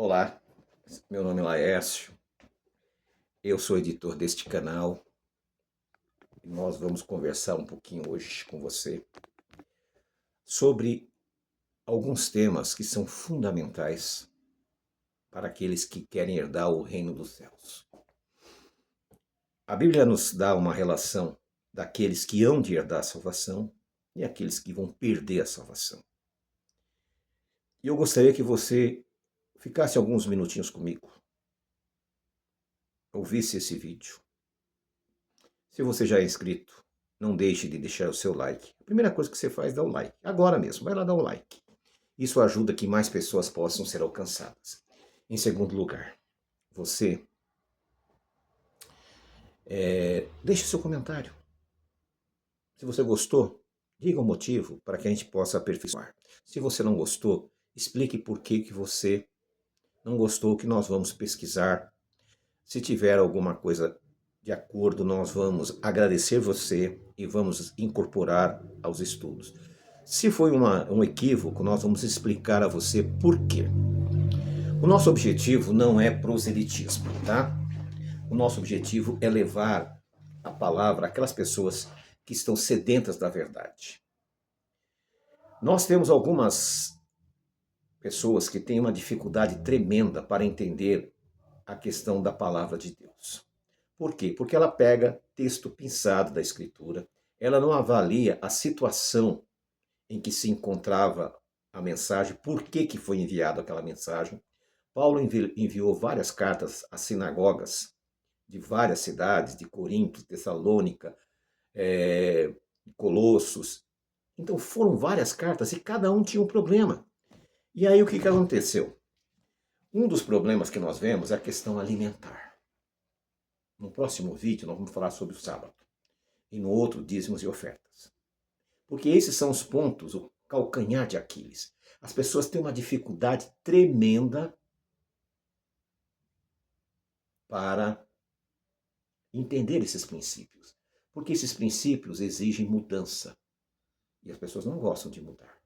Olá, meu nome é Laércio, eu sou editor deste canal e nós vamos conversar um pouquinho hoje com você sobre alguns temas que são fundamentais para aqueles que querem herdar o reino dos céus. A Bíblia nos dá uma relação daqueles que hão de herdar a salvação e aqueles que vão perder a salvação. E eu gostaria que você ficasse alguns minutinhos comigo, ouvisse esse vídeo. Se você já é inscrito, não deixe de deixar o seu like. A primeira coisa que você faz é dar o like. Agora mesmo, vai lá dar o like. Isso ajuda que mais pessoas possam ser alcançadas. Em segundo lugar, você deixe o seu comentário. Se você gostou, diga o motivo para que a gente possa aperfeiçoar. Se você não gostou, explique por que você não gostou, que nós vamos pesquisar. Se tiver alguma coisa de acordo, nós vamos agradecer você e vamos incorporar aos estudos. Se foi um equívoco, nós vamos explicar a você por quê. O nosso objetivo não é proselitismo, tá? O nosso objetivo é levar a palavra àquelas pessoas que estão sedentas da verdade. Nós temos algumas pessoas que têm uma dificuldade tremenda para entender a questão da palavra de Deus. Por quê? Porque ela pega texto pensado da Escritura, ela não avalia a situação em que se encontrava a mensagem, por que foi enviada aquela mensagem. Paulo enviou várias cartas às sinagogas de várias cidades, de Corinto, Tessalônica, Colossos. Então foram várias cartas e cada um tinha um problema. E aí o que aconteceu? Um dos problemas que nós vemos é a questão alimentar. No próximo vídeo nós vamos falar sobre o sábado. E no outro, dízimos e ofertas. Porque esses são os pontos, o calcanhar de Aquiles. As pessoas têm uma dificuldade tremenda para entender esses princípios. Porque esses princípios exigem mudança. E as pessoas não gostam de mudar.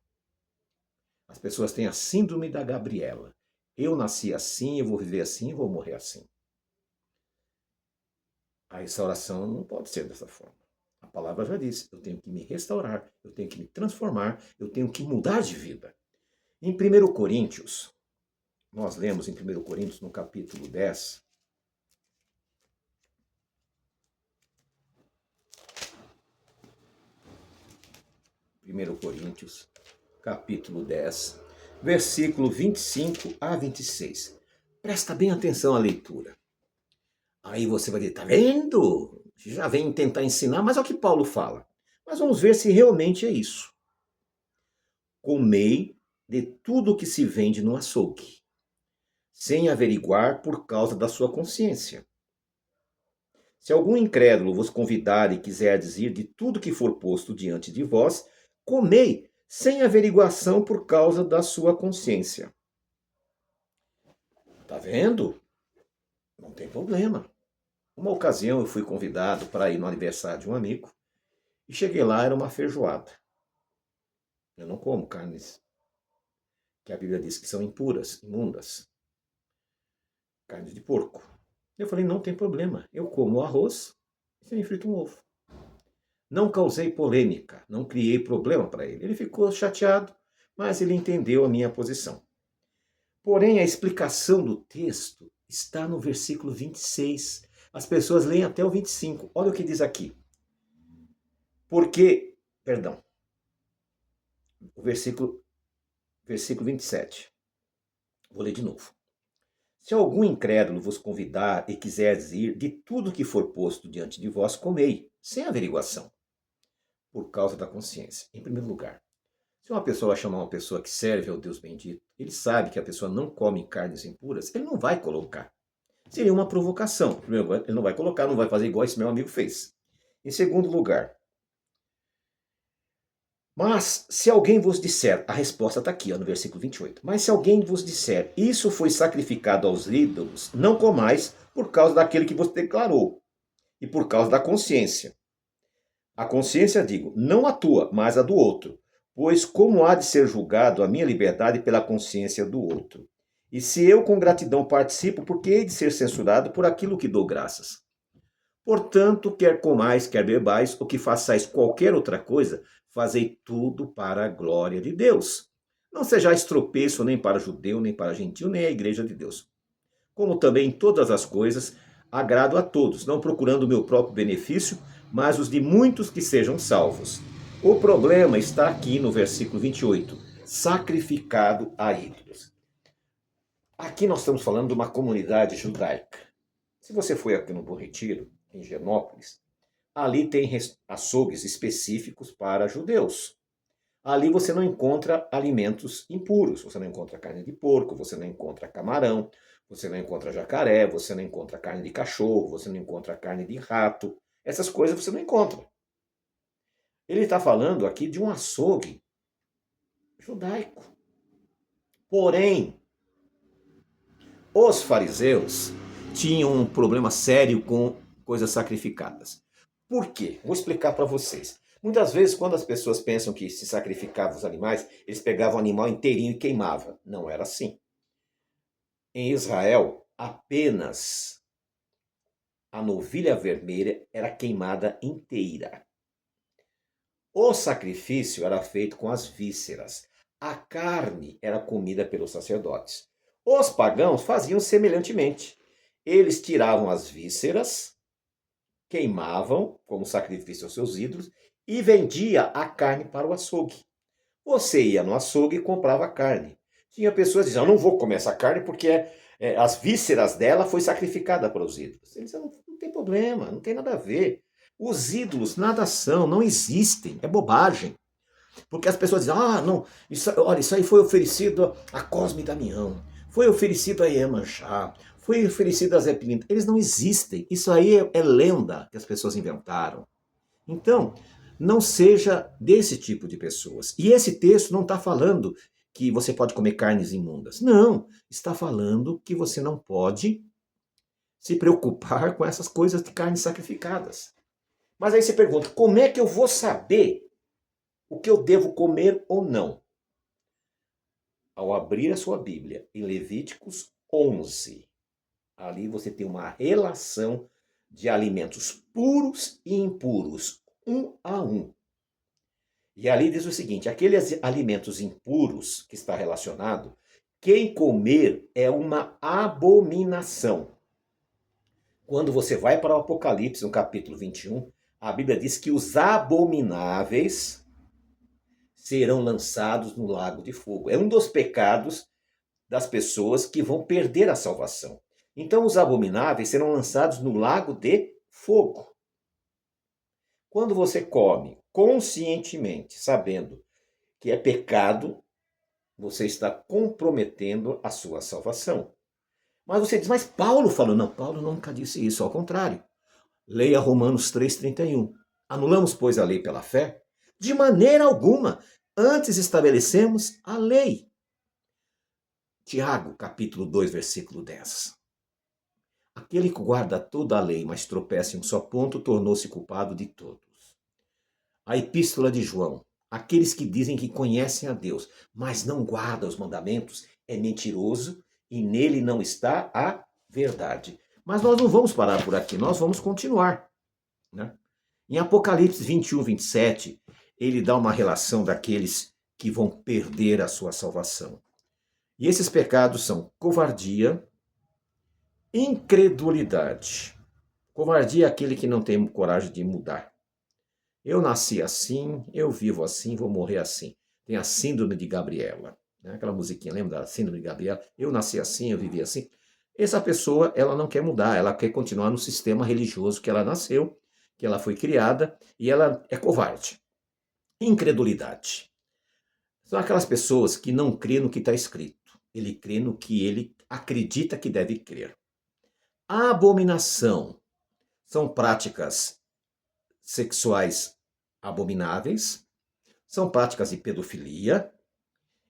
As pessoas têm a síndrome da Gabriela. Eu nasci assim, eu vou viver assim, eu vou morrer assim. A restauração não pode ser dessa forma. A palavra já diz, eu tenho que me restaurar, eu tenho que me transformar, eu tenho que mudar de vida. Em 1 Coríntios, nós lemos em 1 Coríntios, no capítulo 10, capítulo 10, versículo 25 a 26. Presta bem atenção à leitura. Aí você vai dizer, tá vendo? Já vem tentar ensinar, mas é o que Paulo fala. Mas vamos ver se realmente é isso. Comei de tudo que se vende no açougue, sem averiguar por causa da sua consciência. Se algum incrédulo vos convidar e quiser dizer de tudo que for posto diante de vós, comei sem averiguação por causa da sua consciência. Tá vendo? Não tem problema. Uma ocasião eu fui convidado para ir no aniversário de um amigo e cheguei lá, era uma feijoada. Eu não como carnes que a Bíblia diz que são impuras, imundas. Carne de porco. Eu falei, não tem problema, eu como o arroz e você me frita um ovo. Não causei polêmica, não criei problema para ele. Ele ficou chateado, mas ele entendeu a minha posição. Porém, a explicação do texto está no versículo 26. As pessoas leem até o 25. Olha o que diz aqui. Porque, perdão, o versículo 27. Vou ler de novo. Se algum incrédulo vos convidar e quiser dizer de tudo que for posto diante de vós, comei, sem averiguação, por causa da consciência. Em primeiro lugar, se uma pessoa vai chamar uma pessoa que serve ao Deus bendito, ele sabe que a pessoa não come carnes impuras, ele não vai colocar. Seria uma provocação. Primeiro, ele não vai colocar, não vai fazer igual esse meu amigo fez. Em segundo lugar, mas se alguém vos disser, a resposta está aqui, ó, no versículo 28. Mas se alguém vos disser, isso foi sacrificado aos ídolos, não comais por causa daquele que vos declarou e por causa da consciência. A consciência, digo, não a tua, mas a do outro. Pois como há de ser julgado a minha liberdade pela consciência do outro? E se eu com gratidão participo, por que hei de ser censurado por aquilo que dou graças? Portanto, quer comais, quer bebais, ou que façais qualquer outra coisa, fazei tudo para a glória de Deus. Não sejais tropeço nem para judeu, nem para gentil, nem a igreja de Deus. Como também em todas as coisas, agrado a todos, não procurando o meu próprio benefício, mas os de muitos que sejam salvos. O problema está aqui no versículo 28, sacrificado a ídolos. Aqui nós estamos falando de uma comunidade judaica. Se você foi aqui no Bom Retiro, em Genópolis, ali tem açougues específicos para judeus. Ali você não encontra alimentos impuros, você não encontra carne de porco, você não encontra camarão, você não encontra jacaré, você não encontra carne de cachorro, você não encontra carne de rato. Essas coisas você não encontra. Ele está falando aqui de um açougue judaico. Porém, os fariseus tinham um problema sério com coisas sacrificadas. Por quê? Vou explicar para vocês. Muitas vezes, quando as pessoas pensam que se sacrificavam os animais, eles pegavam o animal inteirinho e queimavam. Não era assim. Em Israel, apenas a novilha vermelha era queimada inteira. O sacrifício era feito com as vísceras. A carne era comida pelos sacerdotes. Os pagãos faziam semelhantemente. Eles tiravam as vísceras, queimavam como sacrifício aos seus ídolos e vendia a carne para o açougue. Você ia no açougue e comprava carne. Tinha pessoas que diziam, eu não vou comer essa carne porque as vísceras dela foi sacrificada para os ídolos. Eles diziam, não tem problema, não tem nada a ver. Os ídolos nada são, não existem, é bobagem. Porque as pessoas dizem, não, olha, isso aí foi oferecido a Cosme Damião, foi oferecido a Iemanjá, foi oferecido a Zé Pilintra. Eles não existem, isso aí é lenda que as pessoas inventaram. Então, não seja desse tipo de pessoas. E esse texto não está falando que você pode comer carnes imundas. Não, está falando que você não pode se preocupar com essas coisas de carnes sacrificadas. Mas aí você pergunta, como é que eu vou saber o que eu devo comer ou não? Ao abrir a sua Bíblia em Levíticos 11, ali você tem uma relação de alimentos puros e impuros, um a um. E ali diz o seguinte, aqueles alimentos impuros que está relacionado, quem comer é uma abominação. Quando você vai para o Apocalipse, no capítulo 21, a Bíblia diz que os abomináveis serão lançados no lago de fogo. É um dos pecados das pessoas que vão perder a salvação. Então os abomináveis serão lançados no lago de fogo. Quando você come conscientemente, sabendo que é pecado, você está comprometendo a sua salvação. Mas você diz, mas Paulo falou. Não, Paulo nunca disse isso, ao contrário. Leia Romanos 3,31. Anulamos, pois, a lei pela fé? De maneira alguma. Antes estabelecemos a lei. Tiago, capítulo 2, versículo 10. Aquele que guarda toda a lei, mas tropeça em um só ponto, tornou-se culpado de todos. A epístola de João. Aqueles que dizem que conhecem a Deus, mas não guardam os mandamentos, é mentiroso e nele não está a verdade. Mas nós não vamos parar por aqui, nós vamos continuar. Né? Em Apocalipse 21, 27, ele dá uma relação daqueles que vão perder a sua salvação. E esses pecados são covardia, incredulidade. Covardia é aquele que não tem coragem de mudar. Eu nasci assim, eu vivo assim, vou morrer assim. Tem a síndrome de Gabriela. Né? Aquela musiquinha, lembra da síndrome de Gabriela? Eu nasci assim, eu vivi assim. Essa pessoa, ela não quer mudar, ela quer continuar no sistema religioso que ela nasceu, que ela foi criada, e ela é covarde. Incredulidade. São aquelas pessoas que não crê no que está escrito. Ele crê no que ele acredita que deve crer. A abominação são práticas sexuais abomináveis, são práticas de pedofilia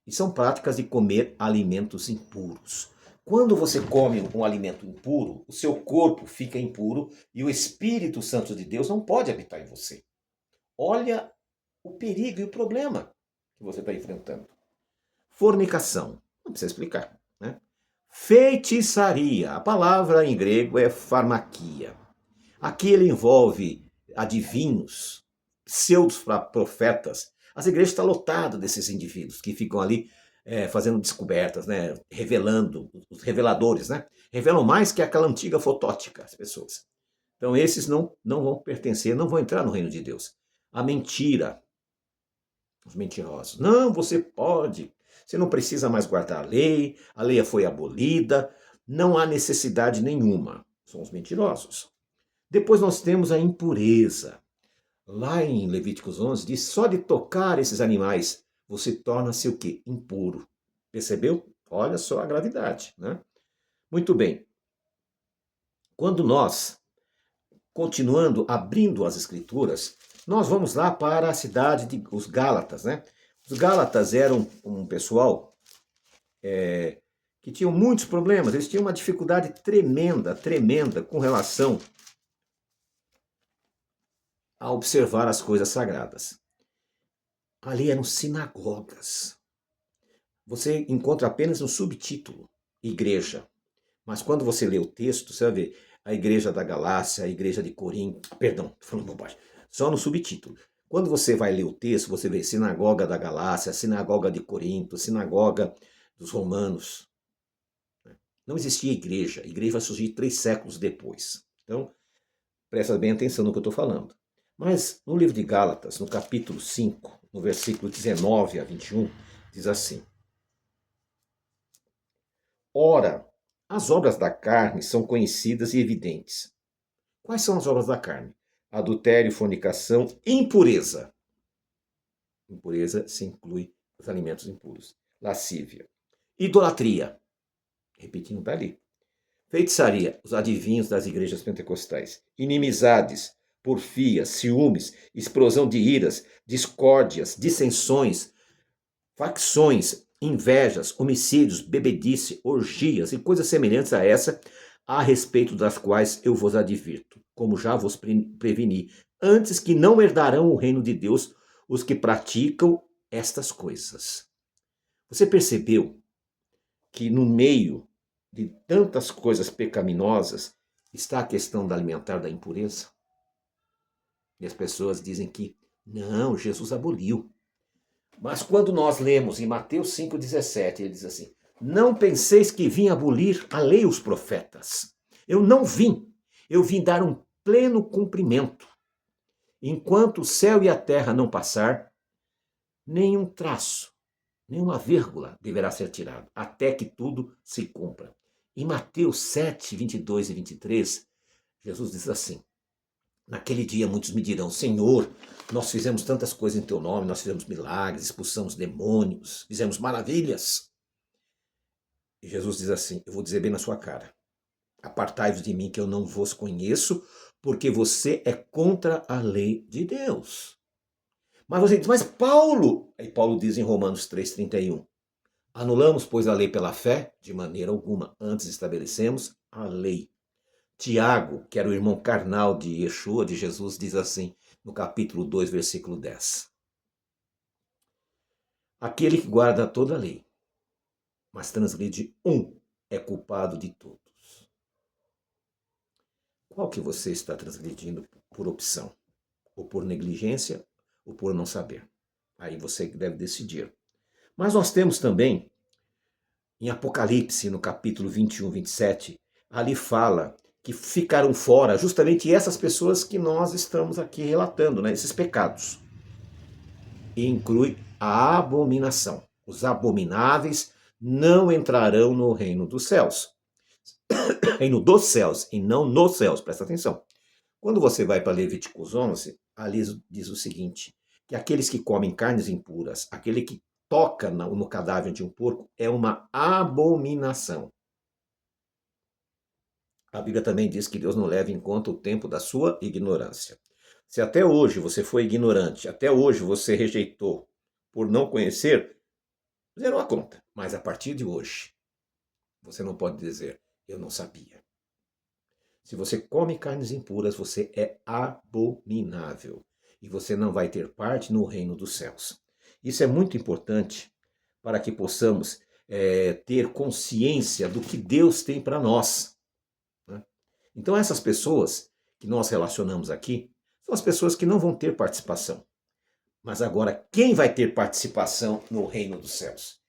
e são práticas de comer alimentos impuros. Quando você come um alimento impuro, o seu corpo fica impuro e o Espírito Santo de Deus não pode habitar em você. Olha o perigo e o problema que você está enfrentando. Fornicação, não precisa explicar, né? Feitiçaria. A palavra em grego é farmaquia. Aqui ele envolve adivinhos, pseudos profetas. As igrejas estão lotadas desses indivíduos que ficam ali fazendo descobertas, né? Revelando, os reveladores, né? Revelam mais que aquela antiga fotótica, as pessoas. Então esses não vão pertencer, não vão entrar no reino de Deus. A mentira, os mentirosos. Não, você pode. Você não precisa mais guardar a lei foi abolida, não há necessidade nenhuma. São os mentirosos. Depois nós temos a impureza. Lá em Levíticos 11 diz, só de tocar esses animais você torna-se o quê? Impuro. Percebeu? Olha só a gravidade, né? Muito bem. Quando nós, continuando, abrindo as escrituras, nós vamos lá para a cidade de os Gálatas, né? Os Gálatas eram um pessoal que tinham muitos problemas, eles tinham uma dificuldade tremenda, tremenda com relação a observar as coisas sagradas. Ali eram sinagogas. Você encontra apenas no subtítulo, igreja. Mas quando você lê o texto, você vai ver a igreja da Galácia, a igreja de Corinto, perdão, estou falando bobagem, só no subtítulo. Quando você vai ler o texto, você vê sinagoga da Galácia, sinagoga de Corinto, sinagoga dos romanos. Não existia igreja. A igreja vai surgir 3 séculos depois. Então, presta bem atenção no que eu estou falando. Mas no livro de Gálatas, no capítulo 5, no versículo 19 a 21, diz assim: Ora, as obras da carne são conhecidas e evidentes. Quais são as obras da carne? Adultério, fornicação, impureza. Impureza se inclui os alimentos impuros. Lascívia. Idolatria. Repetindo, está ali. Feitiçaria, os adivinhos das igrejas pentecostais. Inimizades, porfias, ciúmes, explosão de iras, discórdias, dissensões, facções, invejas, homicídios, bebedice, orgias e coisas semelhantes a essa, a respeito das quais eu vos advirto, como já vos preveni, antes que não herdarão o reino de Deus os que praticam estas coisas. Você percebeu que no meio de tantas coisas pecaminosas está a questão da alimentar da impureza? E as pessoas dizem que não, Jesus aboliu. Mas quando nós lemos em Mateus 5,17, ele diz assim: não penseis que vim abolir a lei e os profetas. Eu não vim. Eu vim dar um pleno cumprimento. Enquanto o céu e a terra não passar, nenhum traço, nenhuma vírgula deverá ser tirado, até que tudo se cumpra. Em Mateus 7, 22 e 23, Jesus diz assim: naquele dia muitos me dirão, Senhor, nós fizemos tantas coisas em teu nome, nós fizemos milagres, expulsamos demônios, fizemos maravilhas. E Jesus diz assim, eu vou dizer bem na sua cara, apartai-vos de mim que eu não vos conheço, porque você é contra a lei de Deus. Mas você diz, mas Paulo, aí Paulo diz em Romanos 3,31, anulamos, pois, a lei pela fé? De maneira alguma, antes estabelecemos a lei. Tiago, que era o irmão carnal de Yeshua, de Jesus, diz assim, no capítulo 2, versículo 10. Aquele que guarda toda a lei, mas transgride um, é culpado de todos. Qual que você está transgredindo por opção? Ou por negligência, ou por não saber? Aí você deve decidir. Mas nós temos também, em Apocalipse, no capítulo 21, 27, ali fala que ficaram fora justamente essas pessoas que nós estamos aqui relatando, né? Esses pecados. E inclui a abominação. Os abomináveis não entrarão no reino dos céus. Reino dos céus e não nos céus, presta atenção. Quando você vai para Levíticos 11, ali diz o seguinte, que aqueles que comem carnes impuras, aquele que toca no cadáver de um porco, é uma abominação. A Bíblia também diz que Deus não leva em conta o tempo da sua ignorância. Se até hoje você foi ignorante, até hoje você rejeitou por não conhecer, zerou a conta. Mas a partir de hoje, você não pode dizer, eu não sabia. Se você come carnes impuras, você é abominável. E você não vai ter parte no reino dos céus. Isso é muito importante para que possamos ter consciência do que Deus tem para nós. Né? Então essas pessoas que nós relacionamos aqui são as pessoas que não vão ter participação. Mas agora, quem vai ter participação no reino dos céus?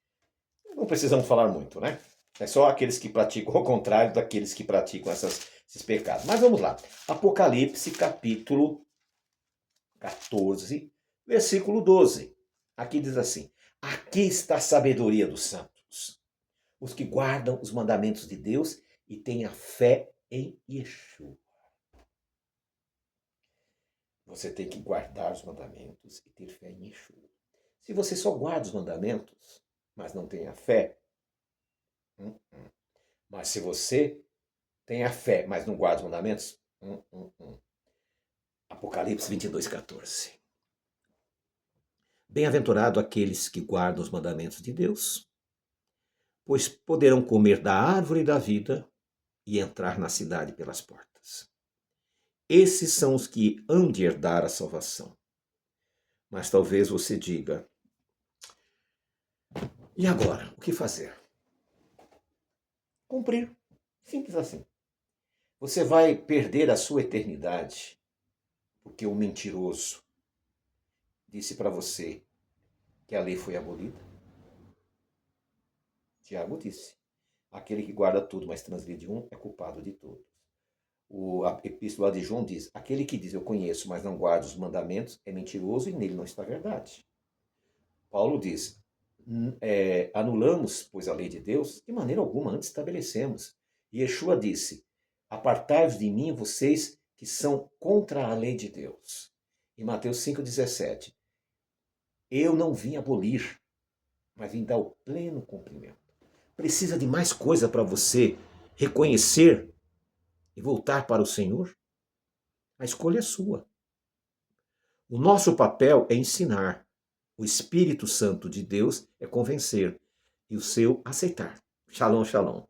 Não precisamos falar muito, né? É só aqueles que praticam ao contrário daqueles que praticam esses pecados. Mas vamos lá. Apocalipse, capítulo 14, versículo 12. Aqui diz assim: aqui está a sabedoria dos santos, os que guardam os mandamentos de Deus e têm a fé em Yeshua. Você tem que guardar os mandamentos e ter fé em Yeshua. Se você só guarda os mandamentos, mas não tem a fé, mas se você tem a fé, mas não guarda os mandamentos, Apocalipse 22, 14. Bem-aventurado aqueles que guardam os mandamentos de Deus, pois poderão comer da árvore da vida e entrar na cidade pelas portas. Esses são os que hão de herdar a salvação. Mas talvez você diga: e agora? O que fazer? Cumprir. Simples assim. Você vai perder a sua eternidade porque o mentiroso disse para você que a lei foi abolida. Tiago disse: aquele que guarda tudo, mas transgride um, é culpado de todos. A epístola de João diz: aquele que diz eu conheço, mas não guarda os mandamentos, é mentiroso e nele não está a verdade. Paulo diz: anulamos, pois, a lei de Deus? De maneira alguma, antes estabelecemos. E Yeshua disse: apartai-vos de mim, vocês que são contra a lei de Deus. Em Mateus 5,17: eu não vim abolir, mas vim dar o pleno cumprimento. Precisa de mais coisa para você reconhecer e voltar para o Senhor? A escolha é sua. O nosso papel é ensinar. O Espírito Santo de Deus é convencer. E o seu aceitar. Shalom, shalom.